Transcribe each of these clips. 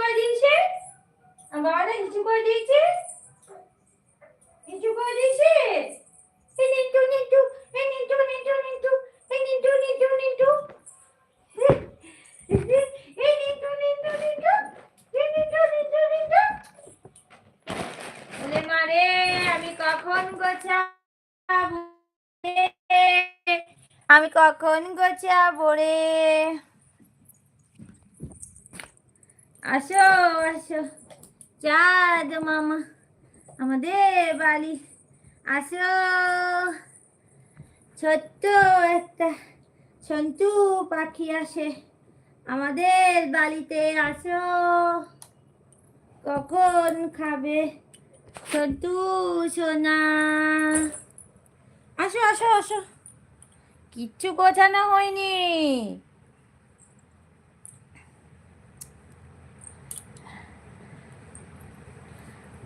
করে দিয়েছে, আমার বাবাটা নিচু করে দিয়েছে, নিচু করে দিয়েছে। এই নিচু নিচু, এই নিচু নিচু নিচু, এই নিচু নিচু নিচু, এই নিচু নিচু নিচু, এই নিচু নিচু নিচু। বলে মারে আমি কখন গোছাবো, আমি কখন গোছাবো রে। আসো আসো চাঁদ মামা আমাদের বাড়ি আসো, ছোট্ট একটা সন্তু পাখি আসে আমাদের বাড়িতে। আসো কখন খাবে সন্তু সোনা, আসো আসো আসো। কিচ্ছু গোছানো হয়নি।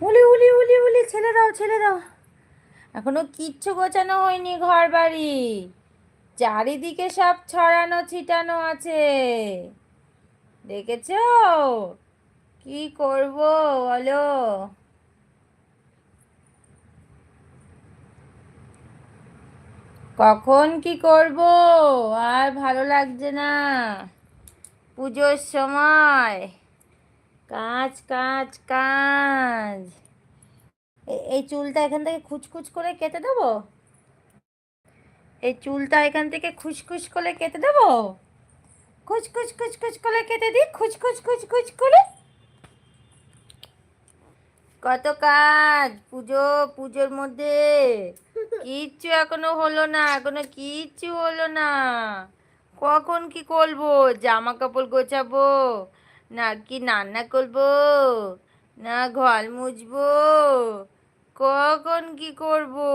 উলি উলি উলি উলি, ছেড়ে দাও ছেড়ে দাও, এখনো কিচ্ছু গোছানো হয়নি ঘর বাড়ি, চারিদিকে সব ছড়ানো ছিটানো আছে, দেখেছো? কি করব বলো? কখন কি করব আর ভালো লাগছে না, পুজোর সময় কাজ কাজ কাজ। এই চুলটা এখান থেকে খুচখুচ করে কেটে দেবো, এই চুলটা এখান থেকে খুচখুচ করে কেটে দেবো, খুচখুচ খুচখুচ করে কেটে দিই, খুচখুচ খুচখুচ করে। কত কাজ, পুজোর মধ্যে কিচ্ছু এখনো হলো না, এখনো কিচ্ছু হলো না। কখন কি করবো, জামা কাপড় গোছাবো নাকি রান্না করবো না ঘর মুছবো, কখন কি করবো,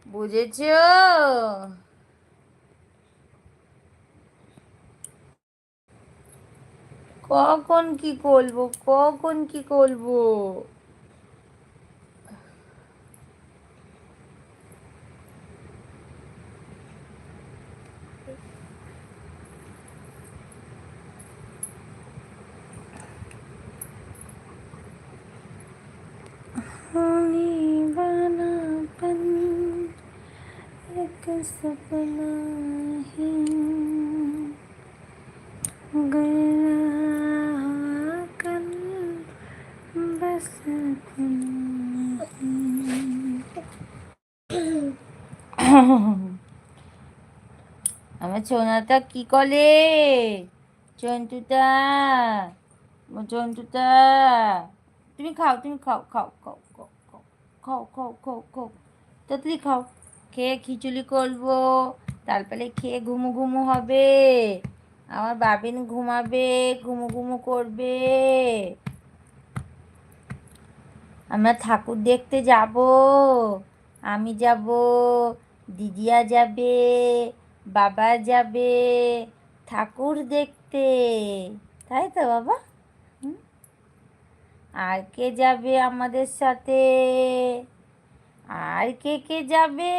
বুঝেছো? কখন কি করবো, কখন কি করবো। एक सपना ही गया कल बस আমার সোনাটা কি করে, চন্টুটা, চন্টুটা, তুমি খাও, তুমি খাও খাও খাও খাও খাও খাও খাও খাও খাও, তাড়াতাড়ি খাও, খেয়ে খিচুড়ি করবো, তারপরে খেয়ে ঘুমু ঘুমু হবে, আমার বাবিন ঘুমাবে, ঘুমু ঘুমু করবে, আমরা ঠাকুর দেখতে যাব, আমি যাব, দিদিয়া যাবে, বাবা যাবে ঠাকুর দেখতে, তাই তো বাবা? আর কে যাবে আমাদের সাথে, আর কে কে যাবে?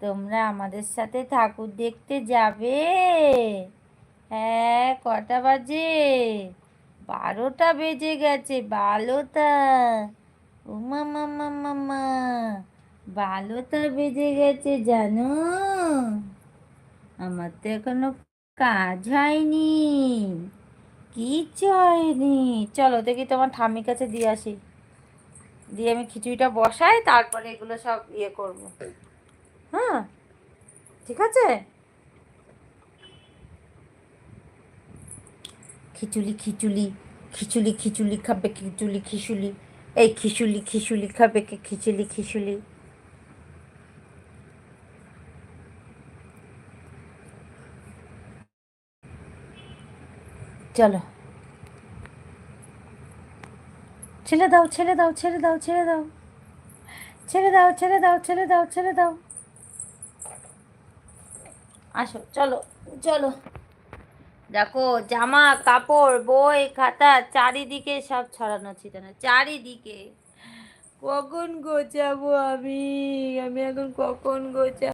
তোমরা আমাদের সাথে ঠাকুর দেখতে যাবে? হ্যাঁ, কটা বাজে? 12টা বেজে গেছে, 12টা। ও মামা মামা মামা, 12টা বেজে গেছে জানো, আমার তো এখনো কাজ হয়নি, কিচ্ছু হয়নি। চলো দেখি তোমার ঠাম্মির কাছে দিয়ে আসি, দিয়ে আমি খিচুড়িটা বসাই, তারপরে এগুলো সব ইয়ে করব। হ্যাঁ ঠিক আছে। খিচুড়ি খিচুড়ি খিচুড়ি খিচুড়ি খাবে, খিচুড়ি খিচুড়ি, এই খিচুড়ি খিচুড়ি খাবে কে, খিচুড়ি খিচুড়ি। চলো, ছেড়ে দাও ছেড়ে দাও ছেড়ে দাও ছেড়ে দাও ছেড়ে দাও ছেড়ে দাও ছেড়ে দাও ছেড়ে দাও, আসো চলো চলো। দেখো জামা কাপড় বই খাতা চারিদিকে সব ছড়ানো ছিটানো, চারিদিকে। কখন গোছাবো আমি, আমি এখন কখন গোছাবো?